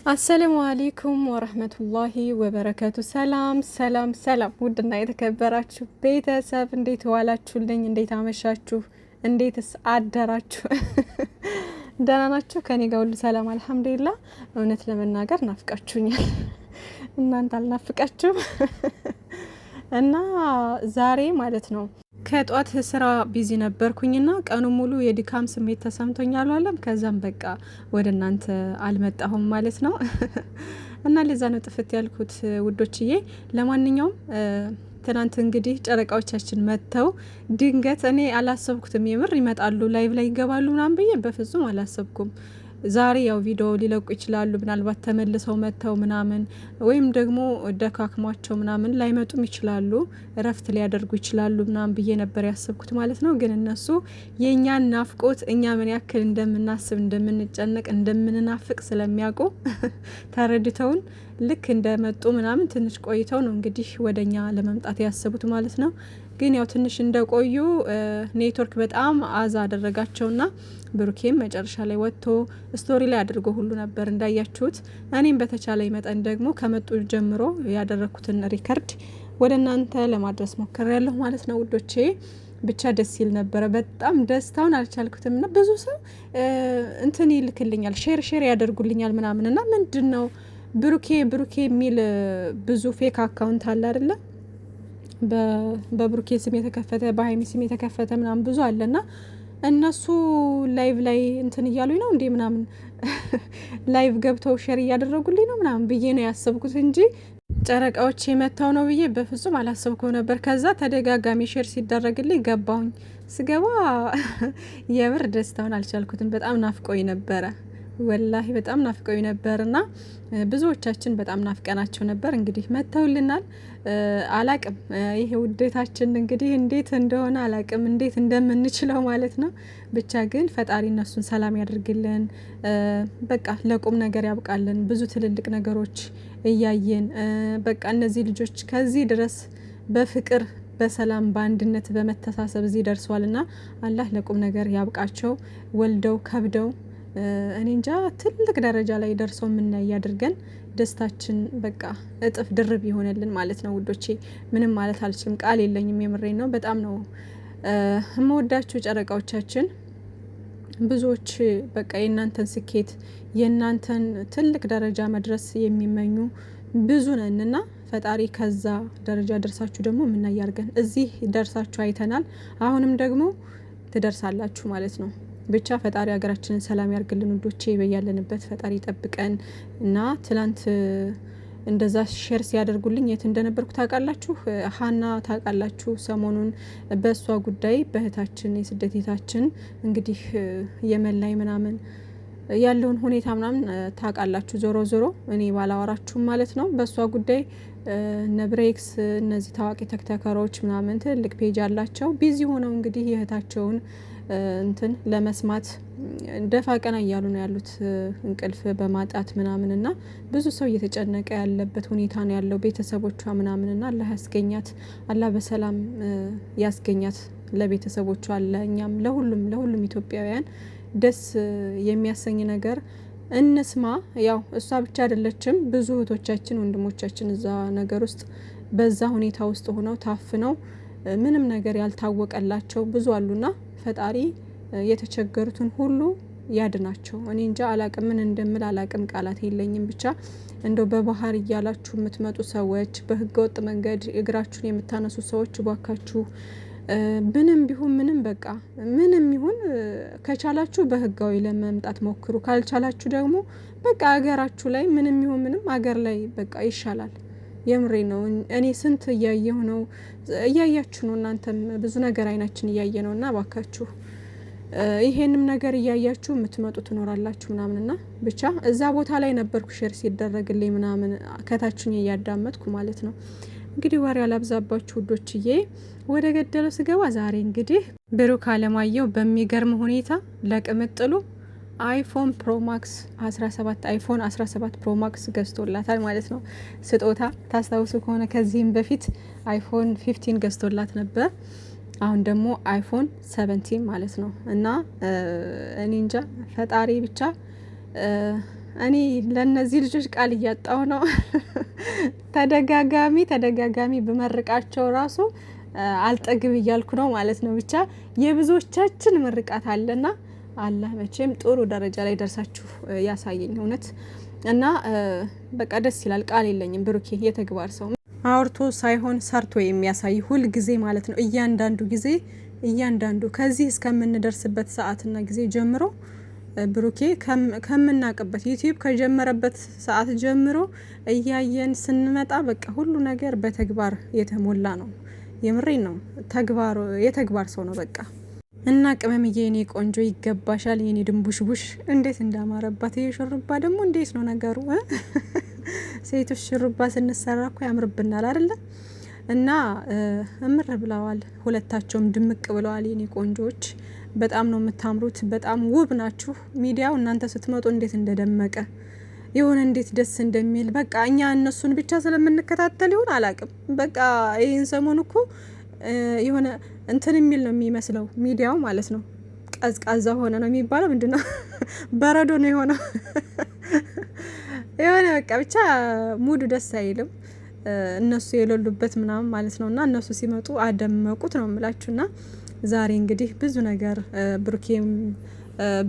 አሰላሙ አለይኩም ወረህመቱላሂ ወበረከቱ። ሰላም ሰላም ሰላም! ውድና የተከበራችሁ ቤተሰብ እንዴት ዋላችሁልኝ? እንዴት አመሻችሁ? እንዴትስ አደራችሁ? ደህና ናችሁ? ከኔ ጋር ሁሉ ሰላም አልሐምዱሊላህ። እውነት ለመናገር ናፍቃችሁኛል። እናንተ አልናፍቃችሁም? እና ዛሬ ማለት ነው ከጧት ስራ ቢዚ ነበርኩኝና ቀኑ ሙሉ የድካም ስሜት ተሰምቶኛል አለም። ከዛም በቃ ወደ እናንተ አልመጣሁም ማለት ነው። እና ለዛ ነው ጥፍት ያልኩት ውዶችዬ። ለማንኛውም ትናንት እንግዲህ ጨረቃዎቻችን መጥተው ድንገት እኔ አላሰብኩትም። የምር ይመጣሉ ላይቭ ላይ ይገባሉ ምናምን ብዬ በፍጹም አላሰብኩም። ዛሬ ያው ቪዲዮ ሊለቁ ይችላሉ፣ ምናልባት ተመልሰው መጥተው ምናምን ወይም ደግሞ ደካክሟቸው ምናምን ላይመጡም ይችላሉ፣ እረፍት ሊያደርጉ ይችላሉ ምናምን ብዬ ነበር ያሰብኩት ማለት ነው። ግን እነሱ የእኛን ናፍቆት እኛ ምን ያክል እንደምናስብ እንደምንጨነቅ እንደምንናፍቅ ስለሚያውቁ ተረድተውን ልክ እንደመጡ ምናምን ትንሽ ቆይተው ነው እንግዲህ ወደኛ ለመምጣት ያሰቡት ማለት ነው። ግን ያው ትንሽ እንደቆዩ ኔትወርክ በጣም አዛ አደረጋቸውና ብሩኬም መጨረሻ ላይ ወጥቶ ስቶሪ ላይ አድርጎ ሁሉ ነበር እንዳያችሁት። እኔም በተቻለ መጠን ደግሞ ከመጡ ጀምሮ ያደረኩትን ሪከርድ ወደ እናንተ ለማድረስ ሞክሬያለሁ ማለት ነው ውዶቼ። ብቻ ደስ ይል ነበረ። በጣም ደስታውን አልቻልኩትም። እና ብዙ ሰው እንትን ይልክልኛል፣ ሼር ያደርጉልኛል ምናምን እና ምንድን ነው ብሩኬ የሚል ብዙ ፌክ አካውንት አለ አይደለ? በብሩኬ ስም የተከፈተ በሀይሚ ስም የተከፈተ ምናምን ብዙ አለና እነሱ ላይቭ ላይ እንትን እያሉኝ ነው እንዴ ምናምን ላይቭ ገብተው ሼር እያደረጉልኝ ነው ምናምን ብዬ ነው ያሰብኩት እንጂ ጨረቃዎች የመታው ነው ብዬ በፍጹም አላሰብኩም ነበር። ከዛ ተደጋጋሚ ሼር ሲደረግልኝ ገባሁኝ። ስገባ የምር ደስታውን አልቻልኩትም። በጣም ናፍቆኝ ነበረ፣ ወላሂ በጣም ናፍቀው ነበርና ብዙዎቻችን በጣም ናፍቀናቸው ነበር። እንግዲህ መተውልናል። አላቅም ይሄ ውዴታችን እንግዲህ እንዴት እንደሆነ አላቅም፣ እንዴት እንደምንችለው ማለት ነው። ብቻ ግን ፈጣሪ እነሱን ሰላም ያድርግልን፣ በቃ ለቁም ነገር ያብቃልን። ብዙ ትልልቅ ነገሮች እያየን በቃ እነዚህ ልጆች ከዚህ ድረስ በፍቅር በሰላም በአንድነት በመተሳሰብ እዚህ ደርሷልና አላህ ለቁም ነገር ያብቃቸው። ወልደው ከብደው እኔ እንጃ ትልቅ ደረጃ ላይ ደርሰው የምናይ አድርገን ደስታችን በቃ እጥፍ ድርብ ይሆነልን ማለት ነው ውዶቼ። ምንም ማለት አልችልም፣ ቃል የለኝም። የምሬን ነው። በጣም ነው የምወዳችሁ ጨረቃዎቻችን። ብዙዎች በቃ የእናንተን ስኬት የእናንተን ትልቅ ደረጃ መድረስ የሚመኙ ብዙ ነንና ፈጣሪ ከዛ ደረጃ ደርሳችሁ ደግሞ የምናይ አድርገን። እዚህ ደርሳችሁ አይተናል፣ አሁንም ደግሞ ትደርሳላችሁ ማለት ነው። ብቻ ፈጣሪ ሀገራችንን ሰላም ያርግልን ውዶቼ። በያለንበት ፈጣሪ ጠብቀን እና ትላንት እንደዛ ሼር ሲያደርጉልኝ የት እንደነበርኩ ታውቃላችሁ? ሀና ታውቃላችሁ? ሰሞኑን በእሷ ጉዳይ በእህታችን የስደቴታችን እንግዲህ የመን ላይ ምናምን ያለውን ሁኔታ ምናምን ታውቃላችሁ። ዞሮ ዞሮ እኔ ባላወራችሁም ማለት ነው። በእሷ ጉዳይ እነ ብሬክስ እነዚህ ታዋቂ ተክተከሮች ምናምን ትልቅ ፔጅ አላቸው። ቢዚ ሆነው እንግዲህ የእህታቸውን እንትን ለመስማት ደፋ ቀና እያሉ ነው ያሉት፣ እንቅልፍ በማጣት ምናምን እና ብዙ ሰው እየተጨነቀ ያለበት ሁኔታ ነው ያለው። ቤተሰቦቿ ምናምን እና አላህ ያስገኛት፣ አላህ በሰላም ያስገኛት ለቤተሰቦቿ፣ ለእኛም፣ ለሁሉም ኢትዮጵያውያን ደስ የሚያሰኝ ነገር እንስማ። ያው እሷ ብቻ አይደለችም፣ ብዙ እህቶቻችን ወንድሞቻችን እዛ ነገር ውስጥ በዛ ሁኔታ ውስጥ ሆነው ታፍነው ምንም ነገር ያልታወቀላቸው ብዙ አሉና ፈጣሪ የተቸገሩትን ሁሉ ያድናቸው። እኔ እንጃ አላቅም፣ ምን እንደምል አላቅም፣ ቃላት የለኝም። ብቻ እንደው በባህር እያላችሁ የምትመጡ ሰዎች፣ በህገወጥ መንገድ እግራችሁን የምታነሱ ሰዎች ባካችሁ ምንም ቢሆን ምንም በቃ ምንም ይሁን ከቻላችሁ በህጋዊ ለመምጣት ሞክሩ። ካልቻላችሁ ደግሞ በቃ አገራችሁ ላይ ምንም ይሁን ምንም አገር ላይ በቃ ይሻላል። የምሬ ነው። እኔ ስንት እያየሁ ነው፣ እያያችሁ ነው እናንተም ብዙ ነገር አይናችን እያየ ነው። እና ባካችሁ ይሄንም ነገር እያያችሁ የምትመጡ ትኖራላችሁ ምናምንና ብቻ እዛ ቦታ ላይ ነበርኩ ሼር ሲደረግልኝ ምናምን ከታችኝ እያዳመጥኩ ማለት ነው። እንግዲህ ወሬ አላብዛባችሁ ውዶችዬ፣ ወደ ገደለው ስገባ ዛሬ እንግዲህ ብሩክ አለማየሁ በሚገርም ሁኔታ ለቅምጥሉ አይፎን ፕሮማክስ 17 አይፎን 17 ፕሮማክስ ገዝቶላታል ማለት ነው። ስጦታ ታስታውሱ ከሆነ ከዚህም በፊት አይፎን 15 ገዝቶላት ነበር። አሁን ደግሞ አይፎን 17 ማለት ነው። እና እኔ እንጃ ፈጣሪ ብቻ እኔ ለነዚህ ልጆች ቃል እያጣሁ ነው። ተደጋጋሚ በመርቃቸው ራሱ አልጠግብ እያልኩ ነው ማለት ነው። ብቻ የብዙዎቻችን ምርቃት አለና አላህ መቼም ጥሩ ደረጃ ላይ ደርሳችሁ ያሳየኝ እውነት እና በቃ ደስ ይላል። ቃል የለኝም። ብሩኬ የተግባር ሰው አውርቶ ሳይሆን ሰርቶ የሚያሳይ ሁል ጊዜ ማለት ነው። እያንዳንዱ ከዚህ እስከምንደርስበት ሰዓትና ጊዜ ጀምሮ ብሩኬ ከምናቅበት ዩቲዩብ ከጀመረበት ሰዓት ጀምሮ እያየን ስንመጣ በቃ ሁሉ ነገር በተግባር የተሞላ ነው። የምሬን ነው። የተግባር ሰው ነው በቃ እና ቅመምዬ የኔ ቆንጆ ይገባሻል። የኔ ድንቡሽቡሽ እንዴት እንዳማረባት። ይሄ ሹሩባ ደግሞ እንዴት ነው ነገሩ? ሴቶች ሹሩባ ስንሰራ እኮ ያምርብናል አይደለ? እና እምር ብለዋል። ሁለታቸውም ድምቅ ብለዋል። የኔ ቆንጆች በጣም ነው የምታምሩት። በጣም ውብ ናችሁ። ሚዲያው እናንተ ስትመጡ እንዴት እንደደመቀ የሆነ እንዴት ደስ እንደሚል በቃ እኛ እነሱን ብቻ ስለምንከታተል ይሆን አላቅም። በቃ ይህን ሰሞን እኮ የሆነ እንትን የሚል ነው የሚመስለው ሚዲያው ማለት ነው። ቀዝቃዛ ሆነ ነው የሚባለው። ምንድነው? በረዶ ነው የሆነው። የሆነ በቃ ብቻ ሙዱ ደስ አይልም እነሱ የሌሉበት ምናምን ማለት ነውና እነሱ ሲመጡ አደመቁት ነው የምላችሁና ዛሬ እንግዲህ ብዙ ነገር ብሩኬም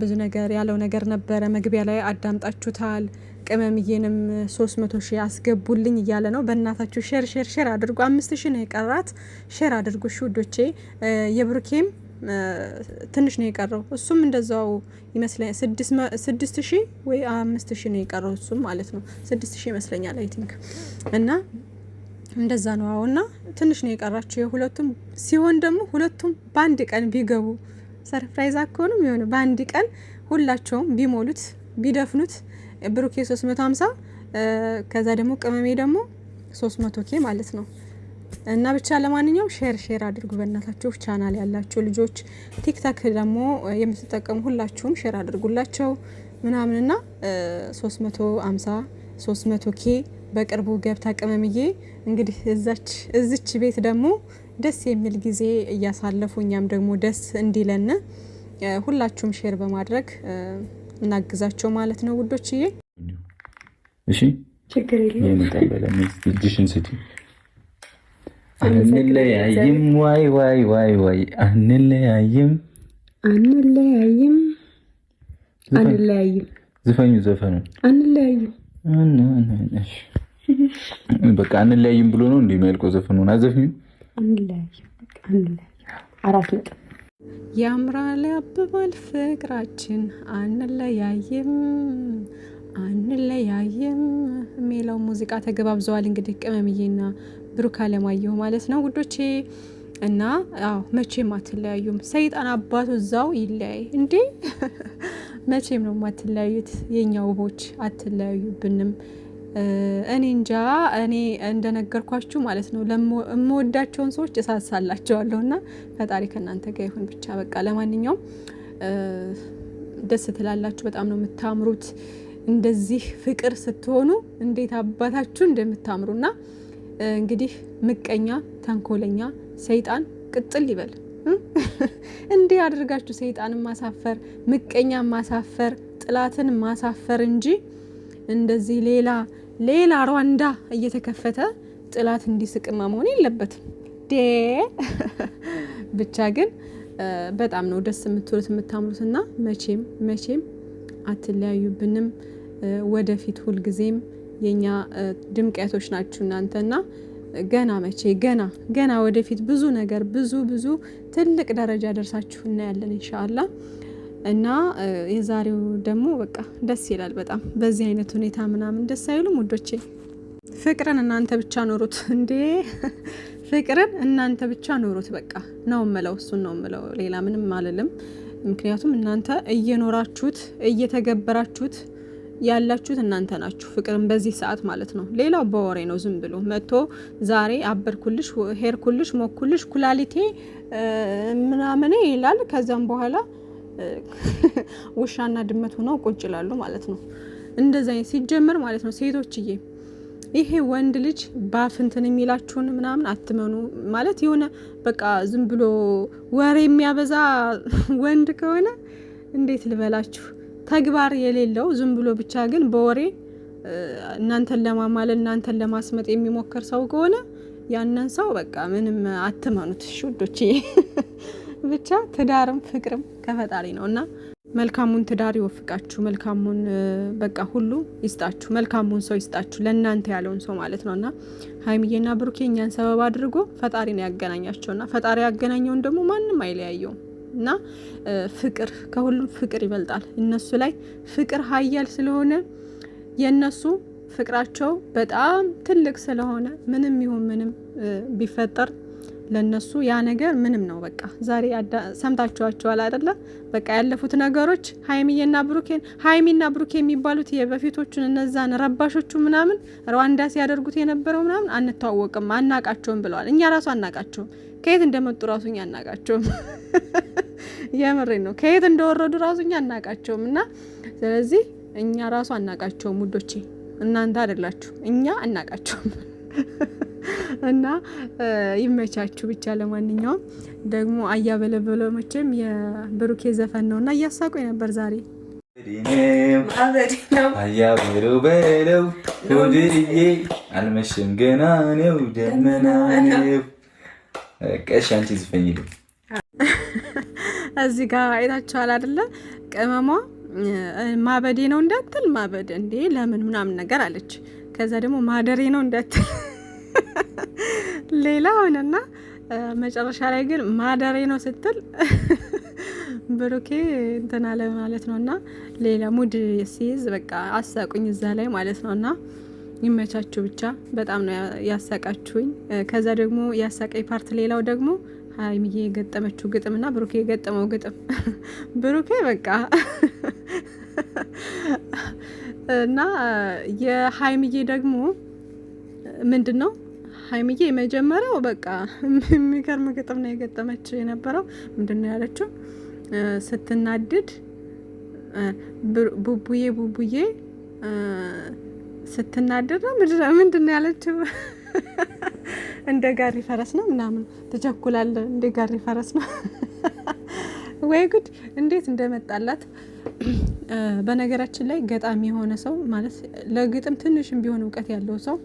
ብዙ ነገር ያለው ነገር ነበረ። መግቢያ ላይ አዳምጣችሁታል። ቅመምዬንም 300 ሺህ አስገቡልኝ እያለ ነው። በእናታችሁ ሼር አድርጉ። 5000 ነው የቀራት። ሼር አድርጉ ውዶቼ። የብሩኬም ትንሽ ነው የቀረው። እሱም እንደዛው ይመስለኛል 6000 ወይ 5000 ነው የቀረው እሱም ማለት ነው። 6000 ይመስለኛል አይ ቲንክ እና እንደዛ ነው። አሁንና ትንሽ ነው የቀራቸው የሁለቱም ሲሆን ደግሞ ሁለቱም በአንድ ቀን ቢገቡ ሰርፕራይዝ አኮንም የሆነ በአንድ ቀን ሁላቸውም ቢሞሉት ቢደፍኑት ብሩኬ 350 ከዛ ደግሞ ቅመሜ ደግሞ 300 ኬ ማለት ነው። እና ብቻ ለማንኛውም ሼር አድርጉ በእናታችሁ። ቻናል ያላችሁ ልጆች ቲክታክ ደግሞ የምትጠቀሙ ሁላችሁም ሼር አድርጉላቸው ምናምንና 350 300 ኬ በቅርቡ ገብታ ቅመምዬ እንግዲህ እዚች ቤት ደግሞ ደስ የሚል ጊዜ እያሳለፉ እኛም ደግሞ ደስ እንዲለን ሁላችሁም ሼር በማድረግ እናግዛቸው ማለት ነው ውዶችዬ። እሺ ችግር የለም። የመጣበለ እጅሽን ስጪ። አንለያይም ዋይ አንለያይም ዝፈኙ ዘፈኑ አንለያይም በቃ አንለያይም ብሎ ነው እንደሚያልቀው ዘፈኑን አዘፍኙ። አንለያይም አራት ነጥብ ያምራል ያብባል ፍቅራችን አንለያይም የሚለው ሙዚቃ ተገባብዘዋል። እንግዲህ ቅመምዬና ብሩክ አለማየሁ ማለት ነው ውዶቼ። እና አዎ መቼም አትለያዩም። ሰይጣን አባቱ እዛው ይለያይ እንዴ! መቼም ነው ማትለያዩት የኛ ውቦች፣ አትለያዩብንም። እኔ እንጃ። እኔ እንደነገርኳችሁ ማለት ነው ለምወዳቸውን ሰዎች እሳሳላቸዋለሁና ፈጣሪ ከእናንተ ጋር ይሁን ብቻ። በቃ ለማንኛውም ደስ ትላላችሁ። በጣም ነው የምታምሩት። እንደዚህ ፍቅር ስትሆኑ እንዴት አባታችሁ እንደምታምሩና እንግዲህ ምቀኛ፣ ተንኮለኛ፣ ሰይጣን ቅጥል ይበል። እንዲህ አድርጋችሁ ሰይጣንን ማሳፈር፣ ምቀኛ ማሳፈር፣ ጥላትን ማሳፈር እንጂ እንደዚህ ሌላ ሯንዳ እየተከፈተ ጥላት እንዲስቅማ መሆን የለበትም። ብቻ ግን በጣም ነው ደስ የምትሉት የምታምሩትና መቼም አትለያዩብንም። ወደፊት ሁልጊዜም የኛ ድምቀቶች ናችሁ እናንተና ገና ወደፊት ብዙ ነገር ብዙ ትልቅ ደረጃ ደርሳችሁ እናያለን ኢንሻአላህ። እና የዛሬው ደግሞ በቃ ደስ ይላል በጣም። በዚህ አይነት ሁኔታ ምናምን ደስ አይሉም ውዶቼ? ፍቅርን እናንተ ብቻ ኖሩት እንዴ! ፍቅርን እናንተ ብቻ ኖሩት በቃ ነው የምለው። እሱን ነው የምለው፣ ሌላ ምንም አልልም። ምክንያቱም እናንተ እየኖራችሁት እየተገበራችሁት ያላችሁት እናንተ ናችሁ። ፍቅርን በዚህ ሰዓት ማለት ነው። ሌላው በወሬ ነው ዝም ብሎ መጥቶ ዛሬ አበርኩልሽ፣ ሄርኩልሽ፣ ሞኩልሽ፣ ኩላሊቴ ምናምን ይላል። ከዛም በኋላ ውሻና ድመት ሆነው ቁጭ ይላሉ ማለት ነው። እንደዛ ሲጀመር ማለት ነው ሴቶችዬ፣ ይሄ ወንድ ልጅ ባፍንትን የሚላችሁን ምናምን አትመኑ ማለት የሆነ በቃ ዝም ብሎ ወሬ የሚያበዛ ወንድ ከሆነ እንዴት ልበላችሁ ተግባር የሌለው ዝም ብሎ ብቻ ግን በወሬ እናንተን ለማማለል እናንተን ለማስመጥ የሚሞክር ሰው ከሆነ ያንን ሰው በቃ ምንም አትመኑት ውዶቼ። ብቻ ትዳርም ፍቅርም ከፈጣሪ ነውና መልካሙን ትዳር ይወፍቃችሁ፣ መልካሙን በቃ ሁሉ ይስጣችሁ፣ መልካሙን ሰው ይስጣችሁ፣ ለእናንተ ያለውን ሰው ማለት ነውና ሀይሚዬና ብሩኬ እኛን ሰበብ አድርጎ ፈጣሪ ነው ያገናኛቸውና ፈጣሪ ያገናኘውን ደግሞ ማንም አይለያየውም። እና ፍቅር ከሁሉም ፍቅር ይበልጣል። እነሱ ላይ ፍቅር ሀያል ስለሆነ የነሱ ፍቅራቸው በጣም ትልቅ ስለሆነ ምንም ይሁን ምንም ቢፈጠር ለነሱ ያ ነገር ምንም ነው። በቃ ዛሬ ሰምታችኋቸዋል አይደለ? በቃ ያለፉት ነገሮች ሀይሚና ብሩኬ የሚባሉት የበፊቶቹን እነዛን ረባሾቹ ምናምን ሩዋንዳ ሲያደርጉት የነበረው ምናምን አንተዋወቅም፣ አናቃቸውም ብለዋል። እኛ ራሱ አናቃቸውም፣ ከየት እንደመጡ ራሱ እኛ አናቃቸውም። የምሬን ነው፣ ከየት እንደወረዱ ራሱ እኛ አናቃቸውም። እና ስለዚህ እኛ ራሱ አናቃቸውም ውዶቼ፣ እናንተ አይደላችሁ፣ እኛ አናቃቸውም። እና ይመቻችሁ ብቻ። ለማንኛውም ደግሞ አያበለበለው መቼም የብሩኬ ዘፈን ነውና እያሳቆኝ ነበር ዛሬ። አያበለው በለው ወድዬ አልመሸም ገና ነው ደመና ነው። ቀሽ አንቺ ዝፈኝልኝ። እዚህ ጋር አይታችኋል አይደለ? ቅመሟ ማበዴ ነው እንዳትል ማበድ እንዴ ለምን ምናምን ነገር አለች። ከዛ ደግሞ ማደሬ ነው እንዳትል ሌላ ሆነና መጨረሻ ላይ ግን ማደሬ ነው ስትል ብሩኬ እንትን አለ ማለት ነውና ሌላ ሙድ ሲይዝ በቃ አሳቁኝ እዛ ላይ ማለት ነውና ይመቻችሁ ብቻ። በጣም ነው ያሳቃችሁኝ። ከዛ ደግሞ ያሳቀኝ ፓርት ሌላው ደግሞ ሀይሚዬ የገጠመችው ግጥምና ብሩኬ የገጠመው ግጥም ብሩኬ በቃ እና የሀይሚዬ ደግሞ ምንድነው ሀይሚዬ የመጀመሪያው በቃ የሚገርም ግጥም ነው የገጠመች የነበረው። ምንድነው ያለችው? ስትናድድ ቡቡዬ ስትናደድ ነው ምንድነው ያለችው? እንደ ጋሪ ፈረስ ነው ምናምን ትቸኩላለህ፣ እንደ ጋሪ ፈረስ ነው። ወይ ጉድ እንዴት እንደመጣላት። በነገራችን ላይ ገጣሚ የሆነ ሰው ማለት ለግጥም ትንሽም ቢሆን እውቀት ያለው ሰው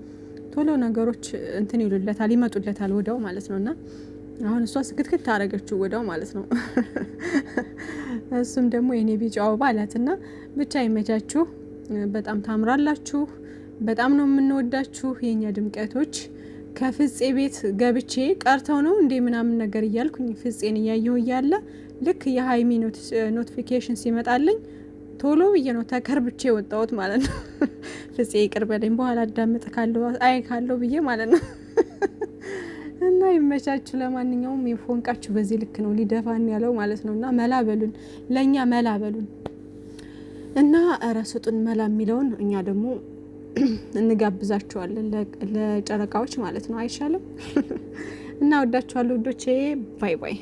ቶሎ ነገሮች እንትን ይሉለታል፣ ይመጡለታል ወዳው ማለት ነውና አሁን እሷ ስክትክት ታረገችው ወዳው ማለት ነው። እሱም ደግሞ የኔ ቢጫው ባላትና ብቻ ይመቻችሁ። በጣም ታምራላችሁ። በጣም ነው የምንወዳችሁ የኛ ድምቀቶች። ከፍጼ ቤት ገብቼ ቀርተው ነው እንዴ ምናምን ነገር እያልኩኝ ፍጼን እያየሁ እያለ ልክ የሀይሚ ኖቲፊኬሽን ሲመጣልኝ ቶሎ ብዬ ነው ተከርብቼ ወጣሁት ማለት ነው። ፍጼ ይቅር በለኝ በኋላ አዳምጥ ካለው አይ ካለው ብዬ ማለት ነው። እና ይመቻችሁ። ለማንኛውም የፎንቃችሁ በዚህ ልክ ነው ሊደፋን ያለው ማለት ነውና መላበሉን ለኛ መላበሉን እና ረስጡን መላ የሚለውን እኛ ደግሞ እንጋብዛችኋለን ለጨረቃዎች ማለት ነው። አይሻልም? እና ወዳችኋለሁ ውዶቼ። ባይ ባይ።